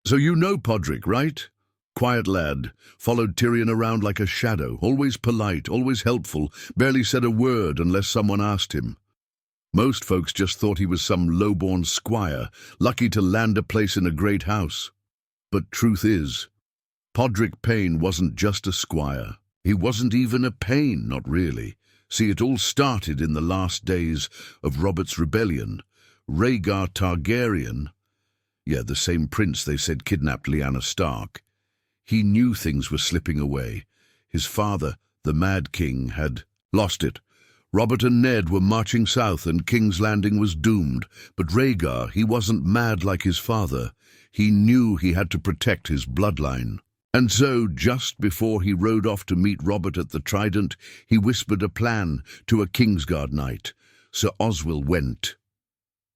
So you know Podrick, right? Quiet lad, followed Tyrion around like a shadow, always polite, always helpful, barely said a word unless someone asked him. Most folks just thought he was some low-born squire, lucky to land a place in a great house. But truth is, Podrick Payne wasn't just a squire. He wasn't even a Payne, not really. See, it all started in the last days of Robert's rebellion. Rhaegar Targaryen, the same prince they said kidnapped Lyanna Stark. He knew things were slipping away. His father, the Mad King, had lost it. Robert and Ned were marching south and King's Landing was doomed. But Rhaegar, he wasn't mad like his father. He knew he had to protect his bloodline. And so, just before he rode off to meet Robert at the Trident, he whispered a plan to a Kingsguard knight. Sir Oswell went.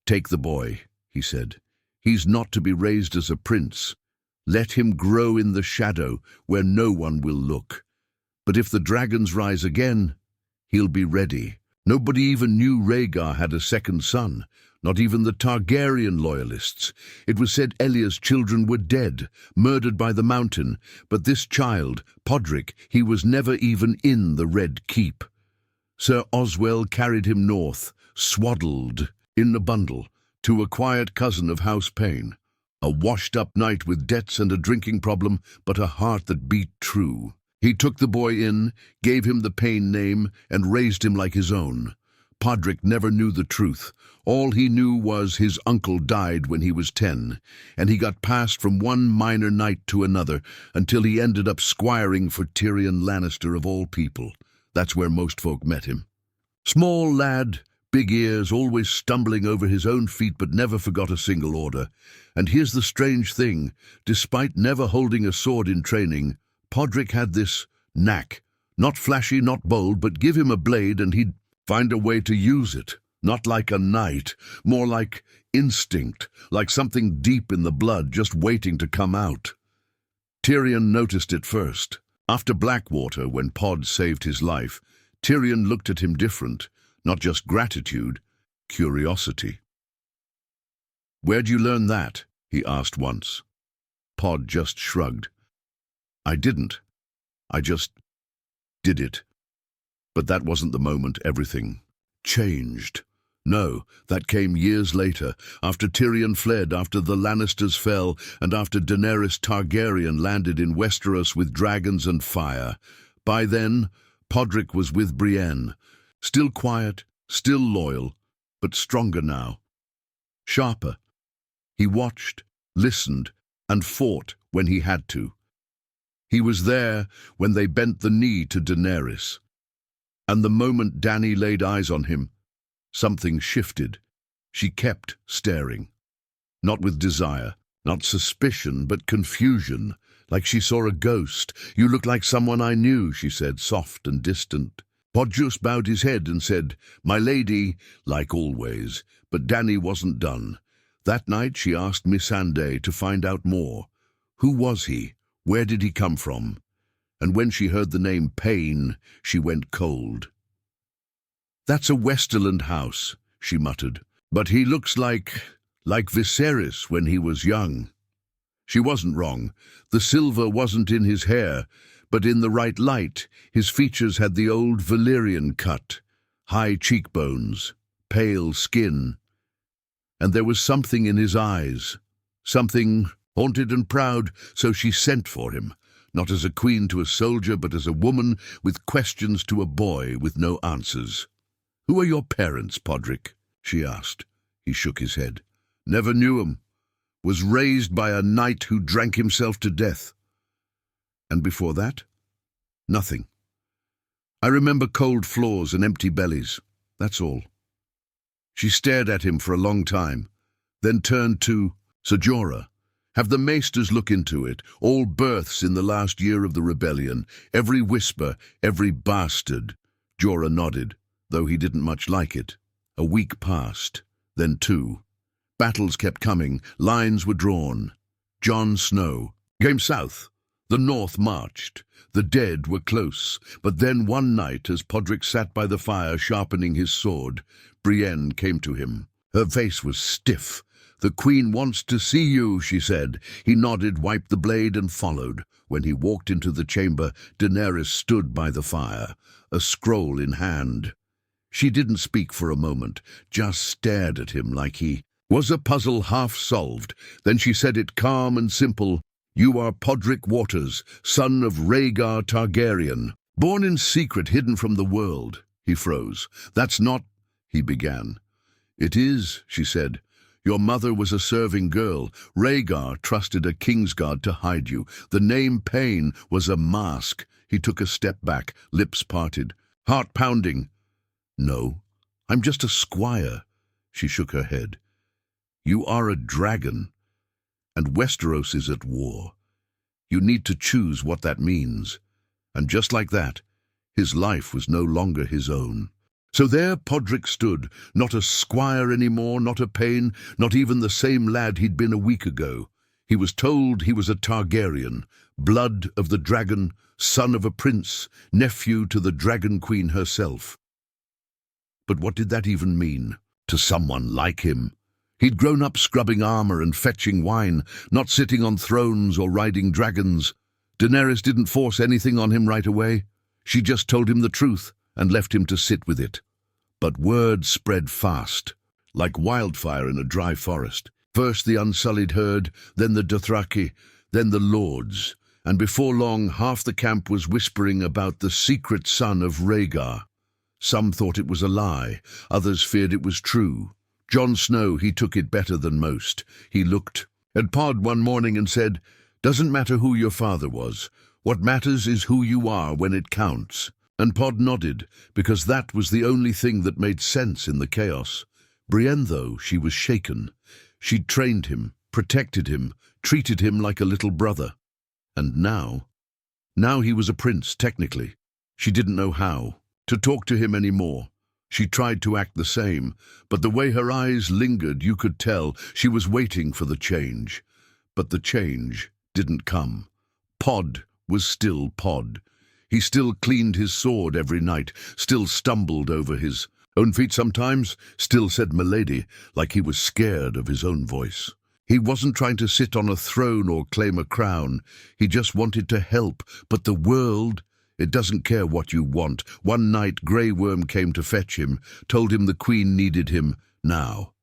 "Take the boy," he said. "He's not to be raised as a prince. Let him grow in the shadow where no one will look. But if the dragons rise again, he'll be ready." Nobody even knew Rhaegar had a second son, not even the Targaryen loyalists. It was said Elya's children were dead, murdered by the mountain, but this child, Podrick, he was never even in the Red Keep. Sir Oswell carried him north, swaddled in a bundle, to a quiet cousin of House Payne. A washed-up knight with debts and a drinking problem, but a heart that beat true. He took the boy in, gave him the Payne name, and raised him like his own. Podrick never knew the truth. All he knew was his uncle died when he was 10, and he got passed from one minor knight to another until he ended up squiring for Tyrion Lannister of all people. That's where most folk met him. Small lad, big ears, always stumbling over his own feet but never forgot a single order. And here's the strange thing, despite never holding a sword in training, Podrick had this knack. Not flashy, not bold, but give him a blade and he'd find a way to use it. Not like a knight, more like instinct, like something deep in the blood just waiting to come out. Tyrion noticed it first. After Blackwater, when Pod saved his life, Tyrion looked at him different. Not just gratitude, curiosity. "Where'd you learn that?" he asked once. Pod just shrugged. "I didn't. I just did it." But that wasn't the moment everything changed. No, that came years later, after Tyrion fled, after the Lannisters fell, and after Daenerys Targaryen landed in Westeros with dragons and fire. By then, Podrick was with Brienne. Still quiet, still loyal, but stronger now. Sharper. He watched, listened, and fought when he had to. He was there when they bent the knee to Daenerys. And the moment Dany laid eyes on him, something shifted. She kept staring. Not with desire, not suspicion, but confusion, like she saw a ghost. "You look like someone I knew," she said, soft and distant. Podrick bowed his head and said, "My lady," like always, but Dany wasn't done. That night she asked Missandei to find out more. Who was he? Where did he come from? And when she heard the name Payne, she went cold. "That's a Westerland house," she muttered. "But he looks like Viserys when he was young." She wasn't wrong. The silver wasn't in his hair, but in the right light, his features had the old Valyrian cut, high cheekbones, pale skin. And there was something in his eyes, something haunted and proud, so she sent for him, not as a queen to a soldier, but as a woman with questions to a boy with no answers. "Who are your parents, Podrick?" she asked. He shook his head. "Never knew 'em. Was raised by a knight who drank himself to death." "And before that?" "Nothing. I remember cold floors and empty bellies. That's all." She stared at him for a long time, then turned to Ser Jorah. "Have the maesters look into it. All births in the last year of the rebellion. Every whisper, every bastard." Jorah nodded, though he didn't much like it. A week passed, then 2. Battles kept coming, lines were drawn. Jon Snow came south. The north marched. The dead were close. But then one night, as Podrick sat by the fire sharpening his sword, Brienne came to him. Her face was stiff, "The queen wants to see you," she said. He nodded, wiped the blade, and followed. When he walked into the chamber, Daenerys stood by the fire, a scroll in hand. She didn't speak for a moment, just stared at him like he was a puzzle half solved. Then she said it calm and simple. "You are Podrick Waters, son of Rhaegar Targaryen. Born in secret, hidden from the world." He froze. "That's not—" he began. "It is," she said. "Your mother was a serving girl. Rhaegar trusted a Kingsguard to hide you. The name Pain was a mask." He took a step back, lips parted, heart pounding. "No, I'm just a squire." She shook her head. "You are a dragon, and Westeros is at war. You need to choose what that means." And just like that, his life was no longer his own. So there Podrick stood, not a squire anymore, not a Pain, not even the same lad he'd been a week ago. He was told he was a Targaryen, blood of the dragon, son of a prince, nephew to the Dragon Queen herself. But what did that even mean to someone like him? He'd grown up scrubbing armor and fetching wine, not sitting on thrones or riding dragons. Daenerys didn't force anything on him right away. She just told him the truth and left him to sit with it. But word spread fast, like wildfire in a dry forest. First the unsullied herd, then the Dothraki, then the lords. And before long, half the camp was whispering about the secret son of Rhaegar. Some thought it was a lie, others feared it was true. Jon Snow, he took it better than most. He looked at Pod one morning and said, "Doesn't matter who your father was. What matters is who you are when it counts." And Pod nodded, because that was the only thing that made sense in the chaos. Brienne, though, she was shaken. She'd trained him, protected him, treated him like a little brother. And now he was a prince, technically. She didn't know how to talk to him anymore. She tried to act the same, but the way her eyes lingered, you could tell she was waiting for the change. But the change didn't come. Pod was still Pod. He still cleaned his sword every night, still stumbled over his own feet sometimes, still said "milady" like he was scared of his own voice. He wasn't trying to sit on a throne or claim a crown. He just wanted to help. But the world, it doesn't care what you want. One night, Grey Worm came to fetch him, told him the queen needed him now.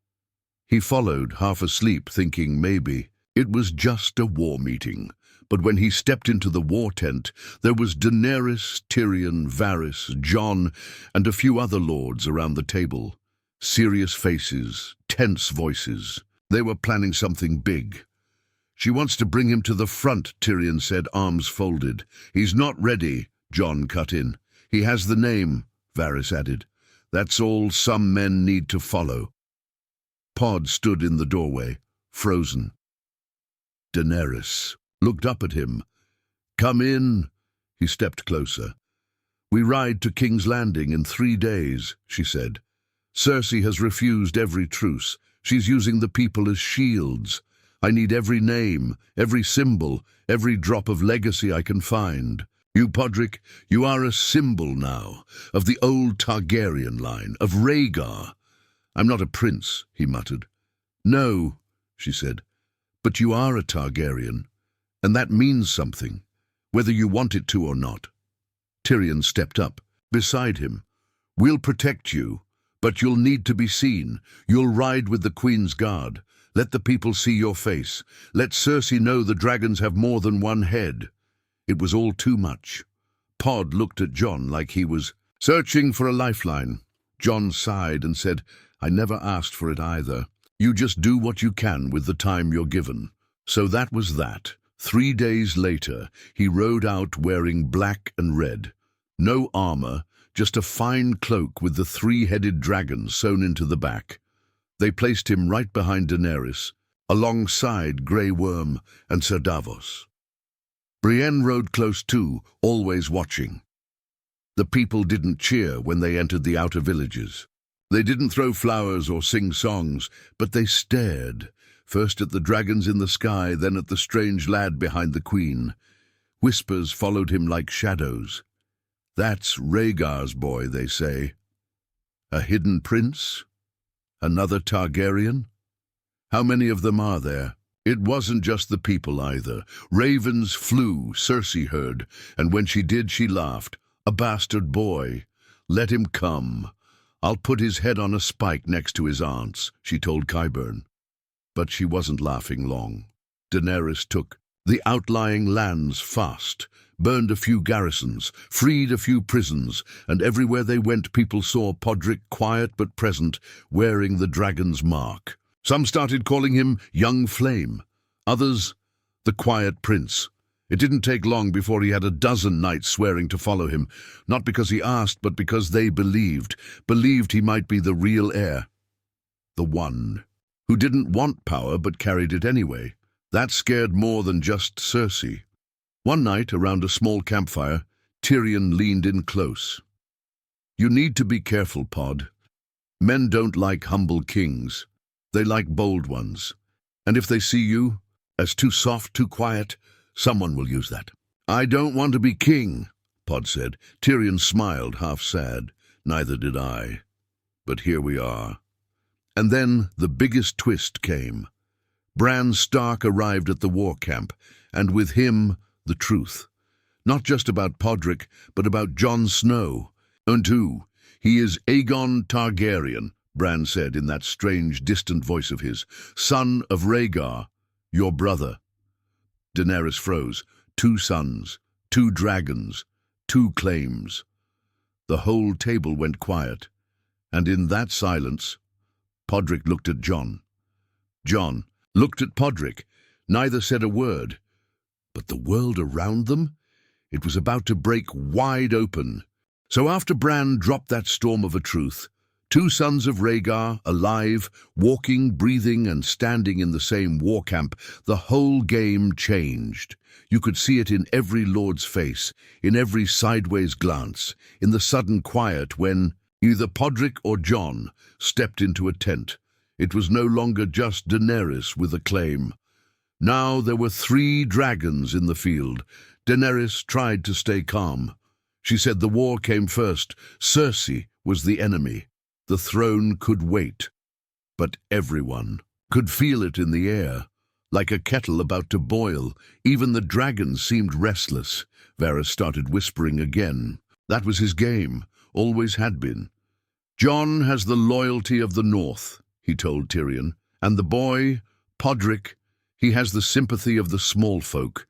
He followed, half asleep, thinking maybe it was just a war meeting. But when he stepped into the war tent, there was Daenerys, Tyrion, Varys, Jon, and a few other lords around the table. Serious faces, tense voices. They were planning something big. "She wants to bring him to the front," Tyrion said, arms folded. "He's not ready," Jon cut in. "He has the name," Varys added. "That's all some men need to follow." Pod stood in the doorway, frozen. Daenerys looked up at him. "Come in." He stepped closer. "We ride to King's Landing in 3 days," she said. "Cersei has refused every truce. She's using the people as shields. I need every name, every symbol, every drop of legacy I can find. You, Podrick, you are a symbol now, of the old Targaryen line, of Rhaegar." "I'm not a prince," he muttered. "No," she said, "but you are a Targaryen, and that means something, whether you want it to or not." Tyrion stepped up, beside him. "We'll protect you, but you'll need to be seen. You'll ride with the Queen's Guard. Let the people see your face. Let Cersei know the dragons have more than one head." It was all too much. Pod looked at Jon like he was searching for a lifeline. Jon sighed and said, "I never asked for it either. You just do what you can with the time you're given." So that was that. 3 days later, he rode out wearing black and red. No armor, just a fine cloak with the 3-headed dragon sewn into the back. They placed him right behind Daenerys, alongside Grey Worm and Ser Davos. Brienne rode close too, always watching. The people didn't cheer when they entered the outer villages. They didn't throw flowers or sing songs, but they stared, first at the dragons in the sky, then at the strange lad behind the queen. Whispers followed him like shadows. "That's Rhaegar's boy," they say. A hidden prince? Another Targaryen? How many of them are there? It wasn't just the people either. Ravens flew, Cersei heard, and when she did, she laughed. A bastard boy. Let him come. I'll put his head on a spike next to his aunt's, she told Qyburn. But she wasn't laughing long. Daenerys took the outlying lands fast, burned a few garrisons, freed a few prisons, and everywhere they went people saw Podrick quiet but present, wearing the dragon's mark. Some started calling him Young Flame, others the Quiet Prince. It didn't take long before he had a dozen knights swearing to follow him, not because he asked, but because they believed he might be the real heir. The one who didn't want power but carried it anyway. That scared more than just Cersei. One night, around a small campfire, Tyrion leaned in close. You need to be careful, Pod. Men don't like humble kings. They like bold ones. And if they see you as too soft, too quiet, someone will use that. I don't want to be king, Pod said. Tyrion smiled, half sad. Neither did I. But here we are. And then the biggest twist came. Bran Stark arrived at the war camp, and with him, the truth. Not just about Podrick, but about Jon Snow. And who? He is Rhaegar Targaryen, Bran said in that strange, distant voice of his. Son of Rhaegar, your brother. Daenerys froze. 2 sons, 2 dragons, 2 claims. The whole table went quiet, and in that silence, Podrick looked at Jon. Jon looked at Podrick. Neither said a word. But the world around them? It was about to break wide open. So after Bran dropped that storm of a truth, 2 sons of Rhaegar, alive, walking, breathing, and standing in the same war camp, the whole game changed. You could see it in every lord's face, in every sideways glance, in the sudden quiet when either Podrick or Jon stepped into a tent. It was no longer just Daenerys with a claim. Now there were 3 dragons in the field. Daenerys tried to stay calm. She said the war came first. Cersei was the enemy. The throne could wait. But everyone could feel it in the air, like a kettle about to boil. Even the dragons seemed restless. Varys started whispering again. That was his game, always had been. Jon has the loyalty of the North, he told Tyrion, and the boy, Podrick, he has the sympathy of the small folk.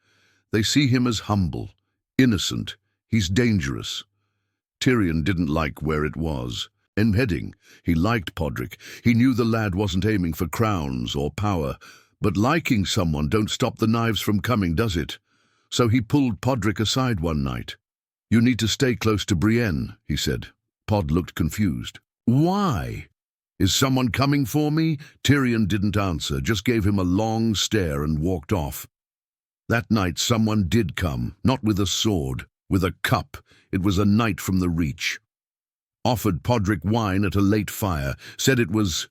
They see him as humble, innocent. He's dangerous. Tyrion didn't like where it was. In heading, he liked Podrick. He knew the lad wasn't aiming for crowns or power. But liking someone don't stop the knives from coming, does it? So he pulled Podrick aside one night. You need to stay close to Brienne, he said. Pod looked confused. Why? Is someone coming for me? Tyrion didn't answer, just gave him a long stare and walked off. That night someone did come, not with a sword, with a cup. It was a knight from the Reach. Offered Podrick wine at a late fire, said it was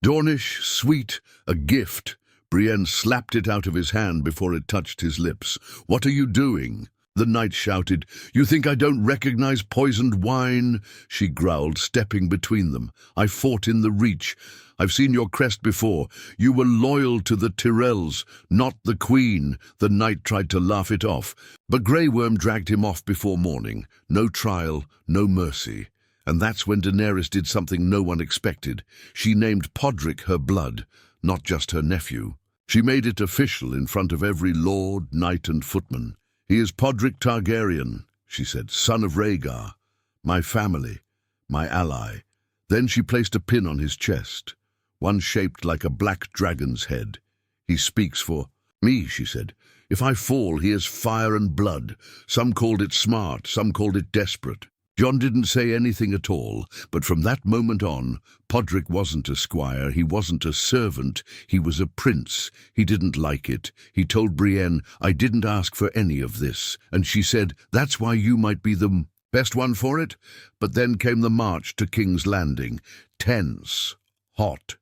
Dornish, sweet, a gift. Brienne slapped it out of his hand before it touched his lips. What are you doing? The knight shouted. You think I don't recognize poisoned wine? She growled, stepping between them. I fought in the Reach. I've seen your crest before. You were loyal to the Tyrells, not the Queen. The knight tried to laugh it off, but Grey Worm dragged him off before morning. No trial, no mercy. And that's when Daenerys did something no one expected. She named Podrick her blood, not just her nephew. She made it official in front of every lord, knight, and footman. He is Podrick Targaryen, she said, son of Rhaegar, my family, my ally. Then she placed a pin on his chest, one shaped like a black dragon's head. He speaks for me, she said. If I fall, he is fire and blood. Some called it smart, some called it desperate. Jon didn't say anything at all, but from that moment on, Podrick wasn't a squire, he wasn't a servant, he was a prince. He didn't like it. He told Brienne, I didn't ask for any of this, and she said, that's why you might be the best one for it. But then came the march to King's Landing, tense, hot.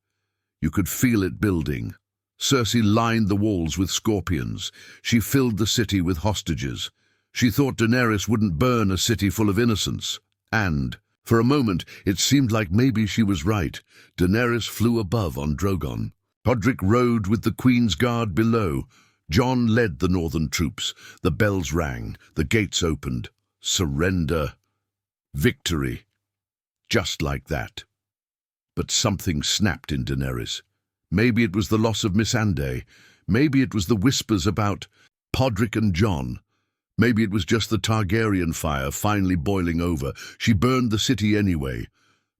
You could feel it building. Cersei lined the walls with scorpions. She filled the city with hostages. She thought Daenerys wouldn't burn a city full of innocents. And, for a moment, it seemed like maybe she was right. Daenerys flew above on Drogon. Podrick rode with the Queen's Guard below. Jon led the northern troops. The bells rang, the gates opened. Surrender. Victory. Just like that. But something snapped in Daenerys. Maybe it was the loss of Missandei. Maybe it was the whispers about Podrick and Jon. Maybe it was just the Targaryen fire finally boiling over. She burned the city anyway.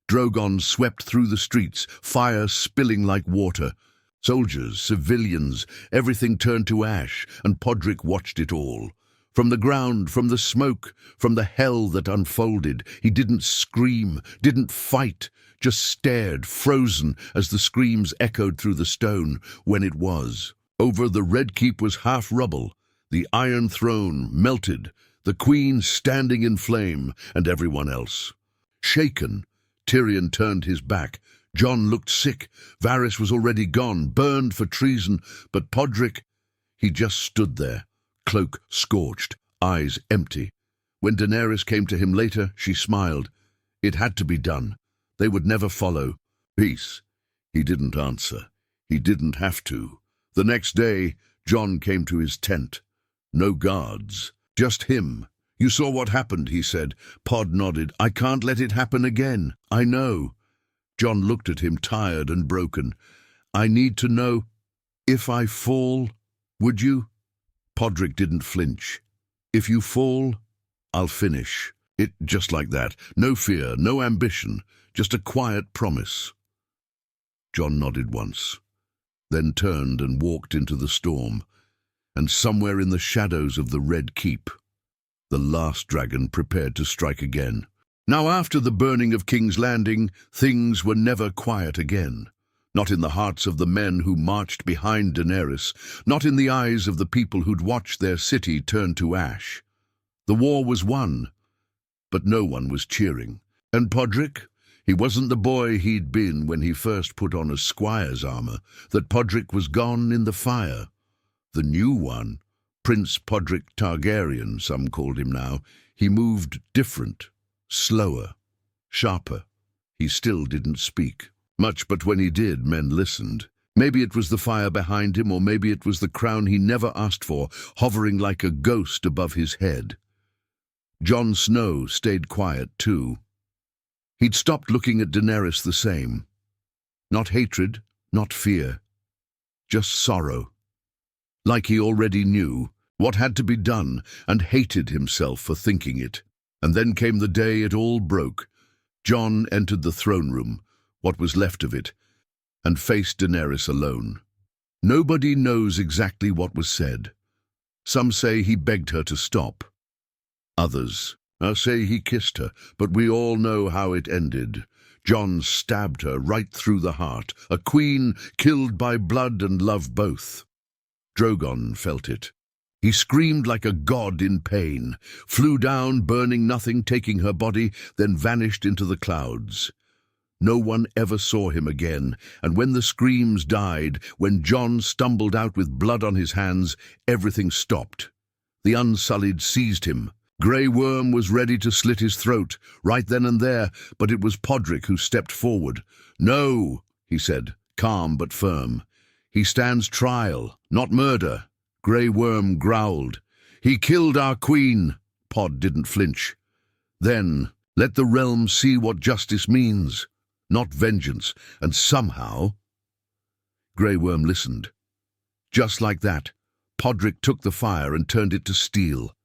Drogon swept through the streets, fire spilling like water. Soldiers, civilians, everything turned to ash, and Podrick watched it all. From the ground, from the smoke, from the hell that unfolded, he didn't scream, didn't fight, just stared, frozen, as the screams echoed through the stone when it was. Over the Red Keep was half rubble, the Iron Throne melted, the Queen standing in flame, and everyone else. Shaken, Tyrion turned his back. Jon looked sick. Varys was already gone, burned for treason, but Podrick, he just stood there, cloak scorched, eyes empty. When Daenerys came to him later, she smiled. It had to be done. They would never follow. Peace. He didn't answer. He didn't have to. The next day, Jon came to his tent. No guards, just him. You saw what happened, he said. Pod nodded. I can't let it happen again. I know. Jon looked at him, tired and broken. I need to know. If I fall, would you? Podrick didn't flinch. If you fall, I'll finish. It just like that. No fear, no ambition, just a quiet promise. Jon nodded once, then turned and walked into the storm. And somewhere in the shadows of the Red Keep, the last dragon prepared to strike again. Now after the burning of King's Landing, things were never quiet again. Not in the hearts of the men who marched behind Daenerys, not in the eyes of the people who'd watched their city turn to ash. The war was won, but no one was cheering. And Podrick? He wasn't the boy he'd been when he first put on a squire's armor. That Podrick was gone in the fire. The new one, Prince Podrick Targaryen, some called him now, he moved different. Slower, sharper. He still didn't speak much, but when he did, men listened. Maybe it was the fire behind him, or maybe it was the crown he never asked for, hovering like a ghost above his head. Jon Snow stayed quiet too. He'd stopped looking at Daenerys the same. Not hatred, not fear, just sorrow. Like he already knew what had to be done and hated himself for thinking it. And then came the day it all broke. Jon entered the throne room, what was left of it, and faced Daenerys alone. Nobody knows exactly what was said. Some say he begged her to stop. Others say he kissed her, but we all know how it ended. Jon stabbed her right through the heart, a queen killed by blood and love both. Drogon felt it. He screamed like a god in pain, flew down, burning nothing, taking her body, then vanished into the clouds. No one ever saw him again, and when the screams died, when Jon stumbled out with blood on his hands, everything stopped. The Unsullied seized him. Grey Worm was ready to slit his throat, right then and there, but it was Podrick who stepped forward. No, he said, calm but firm. He stands trial, not murder. Grey Worm growled. He killed our queen. Pod didn't flinch. Then, let the realm see what justice means, not vengeance, and somehow... Grey Worm listened. Just like that, Podrick took the fire and turned it to steel.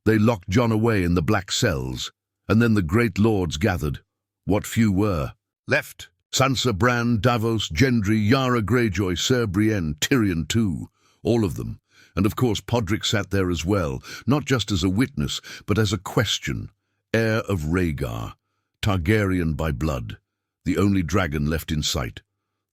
They locked Jon away in the black cells, and then the great lords gathered, what few were left. Sansa, Bran, Davos, Gendry, Yara Greyjoy, Ser Brienne, Tyrion too, all of them. And of course Podrick sat there as well, not just as a witness, but as a question. Heir of Rhaegar, Targaryen by blood, the only dragon left in sight.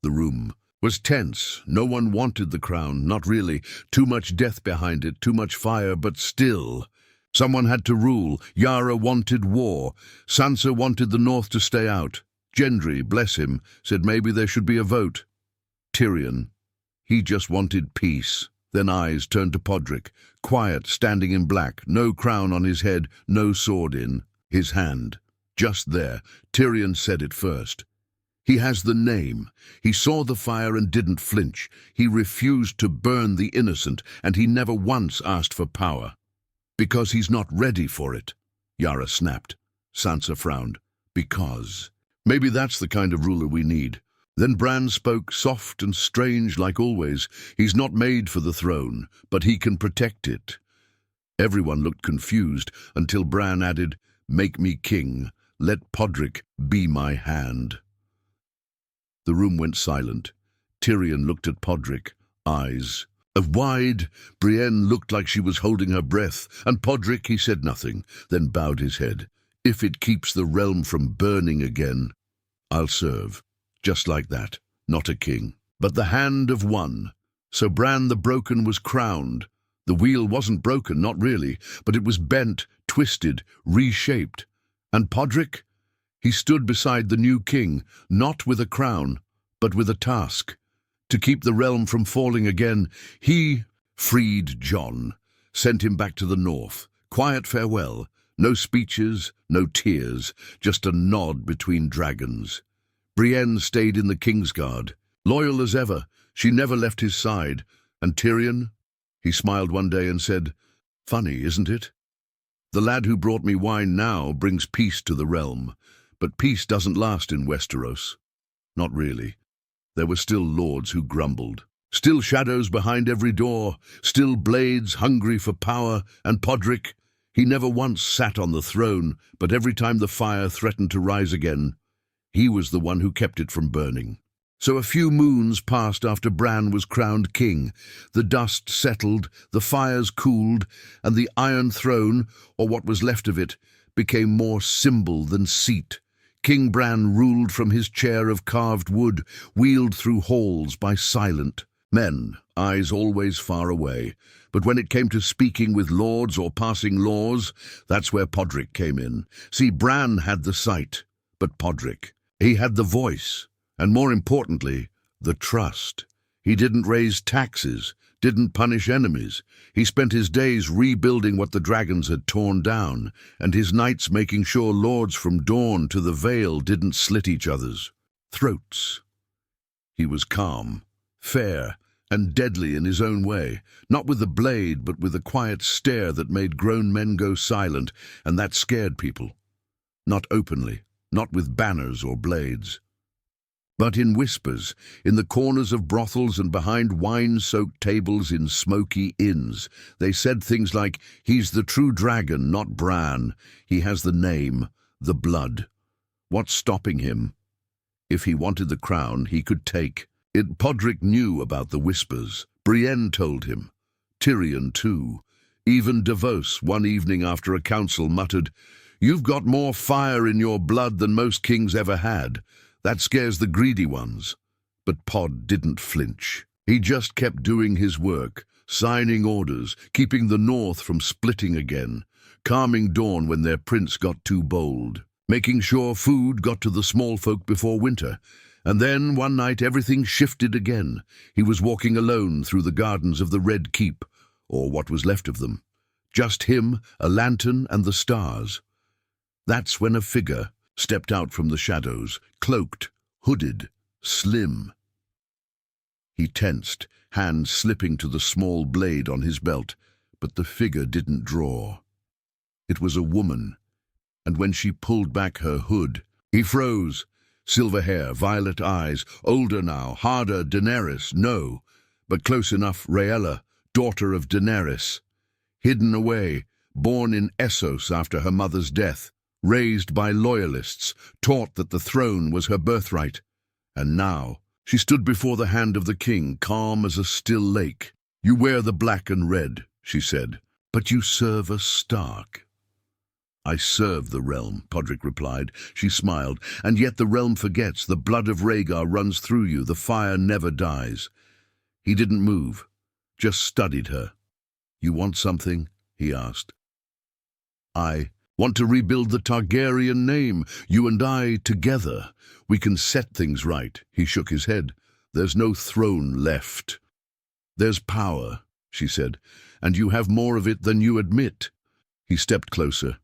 The room was tense. No one wanted the crown, not really. Too much death behind it, too much fire, but still. Someone had to rule. Yara wanted war. Sansa wanted the North to stay out. Gendry, bless him, said maybe there should be a vote. Tyrion, he just wanted peace. Then eyes turned to Podrick, quiet, standing in black, no crown on his head, no sword in his hand. Just there, Tyrion said it first. He has the name. He saw the fire and didn't flinch. He refused to burn the innocent, and he never once asked for power. Because he's not ready for it, Yara snapped. Sansa frowned. Because. Maybe that's the kind of ruler we need. Then Bran spoke, soft and strange like always. He's not made for the throne, but he can protect it. Everyone looked confused until Bran added, "Make me king. Let Podrick be my hand." The room went silent. Tyrion looked at Podrick, eyes wide. Brienne looked like she was holding her breath, and Podrick, he said nothing, then bowed his head. "If it keeps the realm from burning again, I'll serve." Just like that, not a king, but the hand of one. So Bran the Broken was crowned. The wheel wasn't broken, not really, but it was bent, twisted, reshaped. And Podrick? He stood beside the new king, not with a crown, but with a task. To keep the realm from falling again, he freed Jon, sent him back to the north. Quiet farewell, no speeches, no tears, just a nod between dragons. Brienne stayed in the Kingsguard. Loyal as ever, she never left his side. And Tyrion? He smiled one day and said, "Funny, isn't it? The lad who brought me wine now brings peace to the realm. But peace doesn't last in Westeros. Not really. There were still lords who grumbled. Still shadows behind every door. Still blades hungry for power. And Podrick, he never once sat on the throne, but every time the fire threatened to rise again, he was the one who kept it from burning. So a few moons passed after Bran was crowned king. The dust settled, the fires cooled, and the Iron Throne, or what was left of it, became more symbol than seat. King Bran ruled from his chair of carved wood, wheeled through halls by silent men, eyes always far away. But when it came to speaking with lords or passing laws, that's where Podrick came in. See, Bran had the sight, but Podrick, he had the voice, and more importantly, the trust. He didn't raise taxes, didn't punish enemies. He spent his days rebuilding what the dragons had torn down, and his nights making sure lords from Dawn to the Vale didn't slit each other's throats. He was calm, fair, and deadly in his own way, not with the blade, but with a quiet stare that made grown men go silent, and that scared people. Not openly, not with banners or blades, but in whispers, in the corners of brothels and behind wine-soaked tables in smoky inns. They said things like, "He's the true dragon, not Bran. He has the name, the blood. What's stopping him? If he wanted the crown, he could take it." Podrick knew about the whispers. Brienne told him. Tyrion, too. Even Davos, one evening after a council, muttered, "You've got more fire in your blood than most kings ever had. That scares the greedy ones." But Pod didn't flinch. He just kept doing his work, signing orders, keeping the North from splitting again, calming Dawn when their prince got too bold, making sure food got to the small folk before winter. And then, one night, everything shifted again. He was walking alone through the gardens of the Red Keep, or what was left of them. Just him, a lantern, and the stars. That's when a figure stepped out from the shadows, cloaked, hooded, slim. He tensed, hands slipping to the small blade on his belt, but the figure didn't draw. It was a woman, and when she pulled back her hood, he froze. Silver hair, violet eyes, older now, harder, Daenerys, no, but close enough, Rhaella, daughter of Daenerys. Hidden away, born in Essos after her mother's death, raised by loyalists, taught that the throne was her birthright. And now, she stood before the hand of the king, calm as a still lake. "You wear the black and red," she said, "but you serve a Stark." "I serve the realm," Podrick replied. She smiled. "And yet the realm forgets. The blood of Rhaegar runs through you. The fire never dies." He didn't move, just studied her. "You want something?" he asked. "I want to rebuild the Targaryen name. You and I together. We can set things right." He shook his head. "There's no throne left." "There's power," she said, "and you have more of it than you admit." He stepped closer.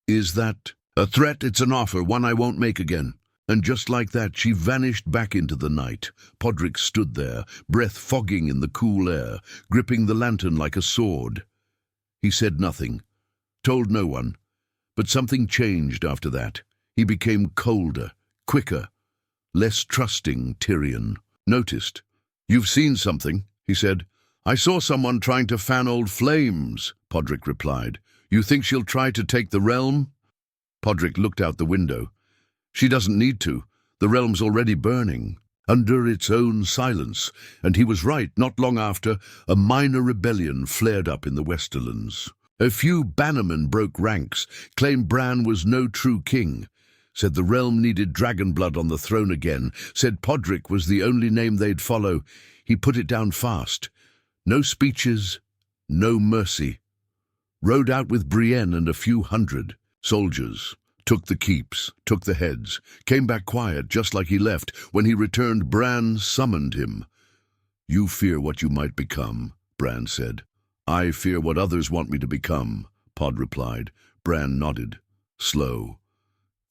"Is that a threat?" "It's an offer, one I won't make again." And just like that, she vanished back into the night. Podrick stood there, breath fogging in the cool air, gripping the lantern like a sword. He said nothing, told no one, but something changed after that. He became colder, quicker, less trusting. Tyrion noticed. "You've seen something," he said. "I saw someone trying to fan old flames," Podrick replied. "You think she'll try to take the realm?" Podrick looked out the window. "She doesn't need to. The realm's already burning, under its own silence." And he was right. Not long after, a minor rebellion flared up in the Westerlands. A few bannermen broke ranks, claimed Bran was no true king, said the realm needed dragon blood on the throne again, said Podrick was the only name they'd follow. He put it down fast. No speeches, no mercy. Rode out with Brienne and a few hundred soldiers. Took the keeps, took the heads, came back quiet just like he left. When he returned, Bran summoned him. "You fear what you might become," Bran said. "I fear what others want me to become," Pod replied. Bran nodded, slow.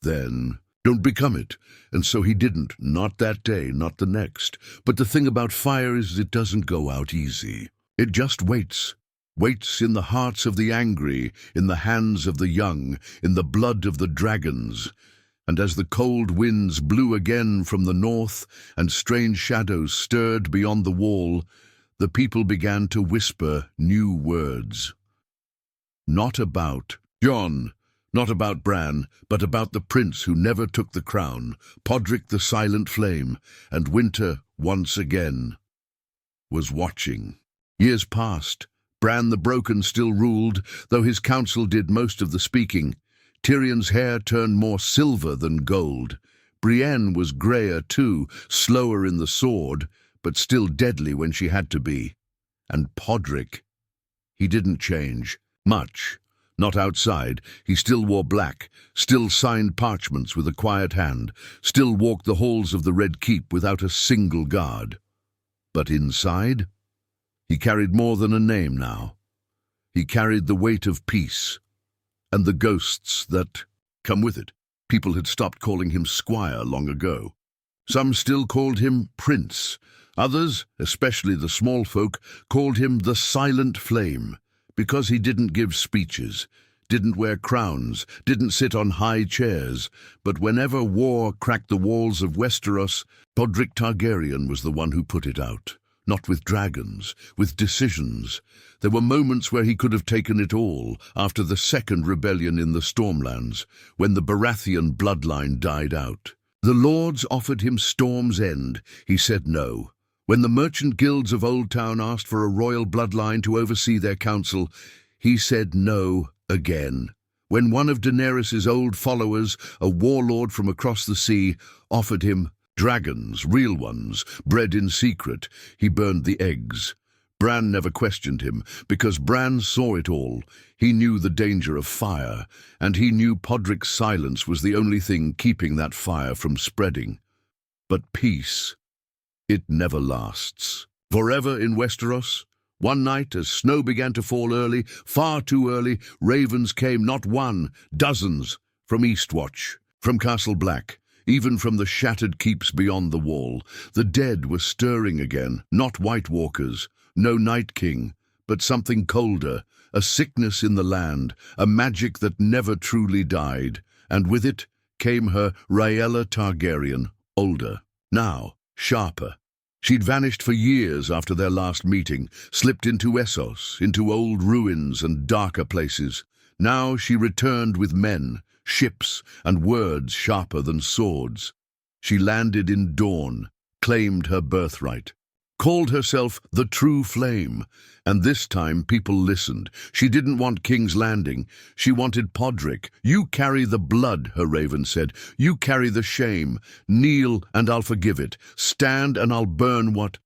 Then, "Don't become it." And so he didn't, not that day, not the next. But the thing about fire is it doesn't go out easy. It just waits. Waits in the hearts of the angry, in the hands of the young, in the blood of the dragons. And as the cold winds blew again from the north, and strange shadows stirred beyond the wall, the people began to whisper new words. Not about Jon, not about Bran, but about the prince who never took the crown, Podrick the Silent Flame, and winter, once again, was watching. Years passed. Bran the Broken still ruled, though his council did most of the speaking. Tyrion's hair turned more silver than gold. Brienne was greyer too, slower in the sword, but still deadly when she had to be. And Podrick, he didn't change much. Not outside. He still wore black, still signed parchments with a quiet hand, still walked the halls of the Red Keep without a single guard. But inside, he carried more than a name now. He carried the weight of peace, and the ghosts that come with it. People had stopped calling him Squire long ago. Some still called him Prince. Others, especially the small folk, called him the Silent Flame, because he didn't give speeches, didn't wear crowns, didn't sit on high chairs. But whenever war cracked the walls of Westeros, Podrick Targaryen was the one who put it out. Not with dragons, with decisions. There were moments where he could have taken it all, after the second rebellion in the Stormlands, when the Baratheon bloodline died out. The lords offered him Storm's End. He said no. When the merchant guilds of Old Town asked for a royal bloodline to oversee their council, he said no again. When one of Daenerys's old followers, a warlord from across the sea, offered him dragons, real ones, bred in secret, he burned the eggs. Bran never questioned him, because Bran saw it all. He knew the danger of fire, and he knew Podrick's silence was the only thing keeping that fire from spreading. But peace, it never lasts. Forever in Westeros. One night, as snow began to fall early, far too early, ravens came, not one, dozens, from Eastwatch, from Castle Black, even from the shattered keeps beyond the wall. The dead were stirring again, not White Walkers, no Night King, but something colder, a sickness in the land, a magic that never truly died. And with it came her Rhaegar Targaryen, older, now sharper. She'd vanished for years after their last meeting, slipped into Essos, into old ruins and darker places. Now she returned with men, ships, and words sharper than swords. She landed in Dorne, claimed her birthright, called herself the True Flame, and this time people listened. She didn't want King's Landing. She wanted Podrick. "You carry the blood," her raven said. "You carry the shame. Kneel and I'll forgive it. Stand and I'll burn what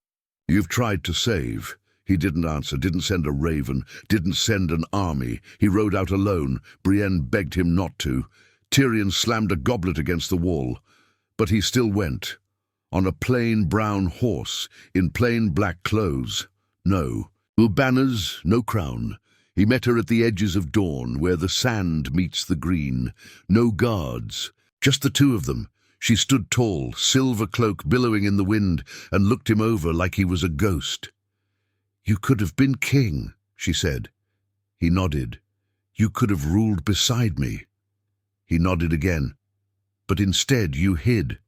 you've tried to save." He didn't answer, didn't send a raven, didn't send an army. He rode out alone. Brienne begged him not to. Tyrion slammed a goblet against the wall. But he still went. On a plain brown horse, in plain black clothes. No banners, no crown. He met her at the edges of dawn, where the sand meets the green. No guards, just the two of them. She stood tall, silver cloak billowing in the wind, and looked him over like he was a ghost. "You could have been king," she said. He nodded. "You could have ruled beside me." He nodded again. "But instead you hid.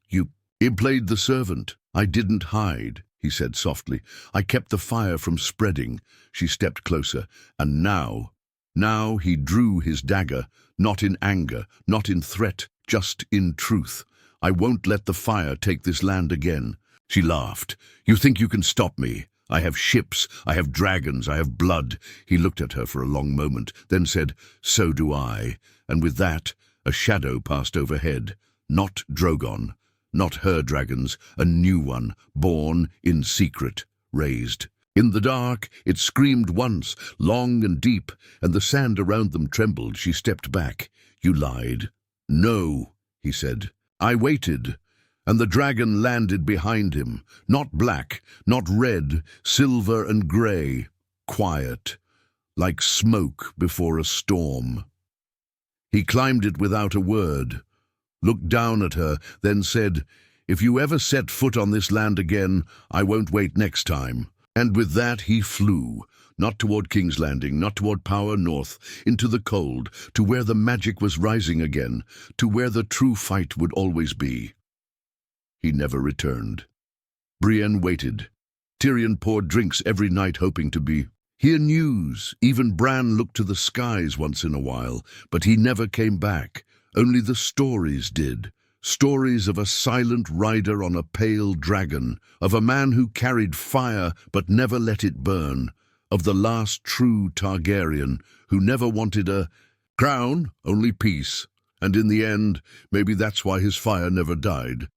He played the servant. I didn't hide," he said softly. "I kept the fire from spreading." She stepped closer. "And now he drew his dagger, not in anger, not in threat, just in truth. I won't let the fire take this land again." She laughed. "You think you can stop me? I have ships, I have dragons, I have blood." He looked at her for a long moment, then said, "So do I." And with that, a shadow passed overhead. Not Drogon, not her dragons, a new one, born in secret, raised. In the dark, it screamed once, long and deep, and the sand around them trembled. She stepped back. "You lied." "No," he said. "I waited." And the dragon landed behind him, not black, not red, silver and grey, quiet, like smoke before a storm. He climbed it without a word, looked down at her, then said, "If you ever set foot on this land again, I won't wait next time." And with that he flew, not toward King's Landing, not toward Power North, into the cold, to where the magic was rising again, to where the true fight would always be. He never returned. Brienne waited. Tyrion poured drinks every night, hoping to hear news. Even Bran looked to the skies once in a while, but he never came back. Only the stories did. Stories of a silent rider on a pale dragon, of a man who carried fire but never let it burn, of the last true Targaryen who never wanted a crown, only peace. And in the end, maybe that's why his fire never died.